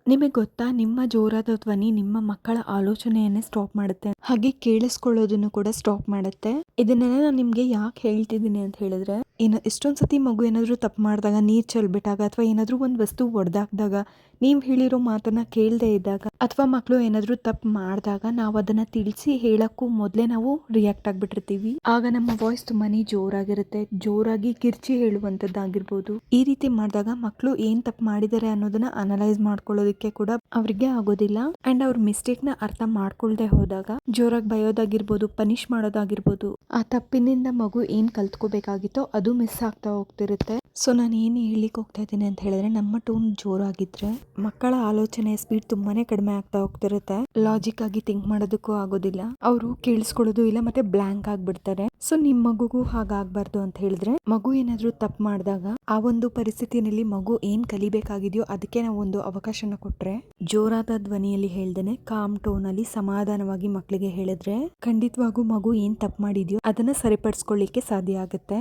ನಿಮಗೆ ಗೊತ್ತಾ, ನಿಮ್ಮ ಜೋರಾದ ಧ್ವನಿ ನಿಮ್ಮ ಮಕ್ಕಳ ಆಲೋಚನೆಯನ್ನೇ ಸ್ಟಾಪ್ ಮಾಡುತ್ತೆ, ಹಾಗೆ ಕೇಳಿಸ್ಕೊಳ್ಳೋದನ್ನು ಕೂಡ ಸ್ಟಾಪ್ ಮಾಡುತ್ತೆ. ಇದನ್ನೆಲ್ಲ ನಾನು ನಿಮ್ಗೆ ಯಾಕೆ ಹೇಳ್ತಿದ್ದೀನಿ ಅಂತ ಹೇಳಿದ್ರೆ, ಎಷ್ಟೊಂದ್ ಸತಿ ಮಗು ಏನಾದ್ರು ತಪ್ಪು ಮಾಡಿದಾಗ, ನೀರ್ ಚೆಲ್ಬಿಟ್ಟಾಗ, ಅಥವಾ ಏನಾದ್ರೂ ಒಂದು ವಸ್ತು ಒಡೆದಾಕ್ದಾಗ, ನೀವು ಹೇಳಿರೋ ಮಾತನ್ನ ಕೇಳದೆ ಇದ್ದಾಗ, ಅಥವಾ ಮಕ್ಕಳು ಏನಾದ್ರೂ ತಪ್ಪು ಮಾಡಿದಾಗ ನಾವು ಅದನ್ನ ತಿಳಿಸಿ ಹೇಳಕ್ಕೂ ಮೊದಲೇ ನಾವು ರಿಯಾಕ್ಟ್ ಆಗ್ಬಿಟ್ಟಿರ್ತೀವಿ. ಆಗ ನಮ್ಮ ವಾಯ್ಸ್ ತುಂಬಾನೇ ಜೋರಾಗಿರುತ್ತೆ, ಜೋರಾಗಿ ಕಿರ್ಚಿ ಹೇಳುವಂತದ್ದಾಗಿರ್ಬೋದು. ಈ ರೀತಿ ಮಾಡಿದಾಗ ಮಕ್ಕಳು ಏನ್ ತಪ್ಪು ಮಾಡಿದ್ದಾರೆ ಅನ್ನೋದನ್ನ ಅನಲೈಸ್ ಮಾಡ್ಕೊಳ್ಳೋದಕ್ಕೆ ಕೂಡ ಅವ್ರಿಗೆ ಆಗೋದಿಲ್ಲ. ಅಂಡ್ ಅವ್ರ ಮಿಸ್ಟೇಕ್ ನ ಅರ್ಥ ಮಾಡ್ಕೊಳ್ದೆ ಹೋದಾಗ ಜೋರಾಗಿ ಬಯೋದಾಗಿರ್ಬೋದು, ಪನಿಷ್ ಮಾಡೋದಾಗಿರ್ಬೋದು, ಆ ತಪ್ಪಿನಿಂದ ಮಗು ಏನ್ ಕಲ್ತ್ಕೋಬೇಕಾಗಿತ್ತೋ ಅದು ಮಿಸ್ ಆಗ್ತಾ ಹೋಗ್ತಿರುತ್ತೆ. ಸೊ ನಾನು ಏನ್ ಹೇಳಿಕ್ ಹೋಗ್ತಾ ಇದ್ದೀನಿ ಅಂತ ಹೇಳಿದ್ರೆ, ನಮ್ಮ ಟೋನ್ ಜೋರಾಗಿದ್ರೆ ಮಕ್ಕಳ ಆಲೋಚನೆ ಸ್ಪೀಡ್ ತುಂಬಾನೇ ಕಡಿಮೆ ಆಗ್ತಾ ಹೋಗ್ತಿರುತ್ತೆ. ಲಾಜಿಕ್ ಆಗಿ ಥಿಂಕ್ ಮಾಡೋದಕ್ಕೂ ಆಗೋದಿಲ್ಲ, ಅವರು ಕೇಳಿಸ್ಕೊಳ್ಳೋದು ಇಲ್ಲ, ಮತ್ತೆ ಬ್ಲಾಂಕ್ ಆಗ್ಬಿಡ್ತಾರೆ. ಸೊ ನಿಮ್ ಮಗುಗೂ ಹಾಗಾಗ್ಬಾರ್ದು ಅಂತ ಹೇಳಿದ್ರೆ, ಮಗು ಏನಾದ್ರೂ ತಪ್ಪು ಮಾಡಿದಾಗ ಆ ಒಂದು ಪರಿಸ್ಥಿತಿನಲ್ಲಿ ಮಗು ಏನ್ ಕಲಿಬೇಕಾಗಿದೆಯೋ ಅದಕ್ಕೆ ನಾವು ಒಂದು ಅವಕಾಶನ ಕೊಟ್ರೆ, ಜೋರಾದ ಧ್ವನಿಯಲ್ಲಿ ಹೇಳ್ದೇನೆ ಕಾಮ್ ಟೋನ್ ಅಲ್ಲಿ ಸಮಾಧಾನವಾಗಿ ಮಕ್ಕಳಿಗೆ ಹೇಳಿದ್ರೆ, ಖಂಡಿತವಾಗೂ ಮಗು ಏನ್ ತಪ್ಪು ಮಾಡಿದ್ಯೋ ಅದನ್ನ ಸರಿಪಡಿಸ್ಕೊಳ್ಳಿಕ್ಕೆ ಸಾಧ್ಯ ಆಗುತ್ತೆ.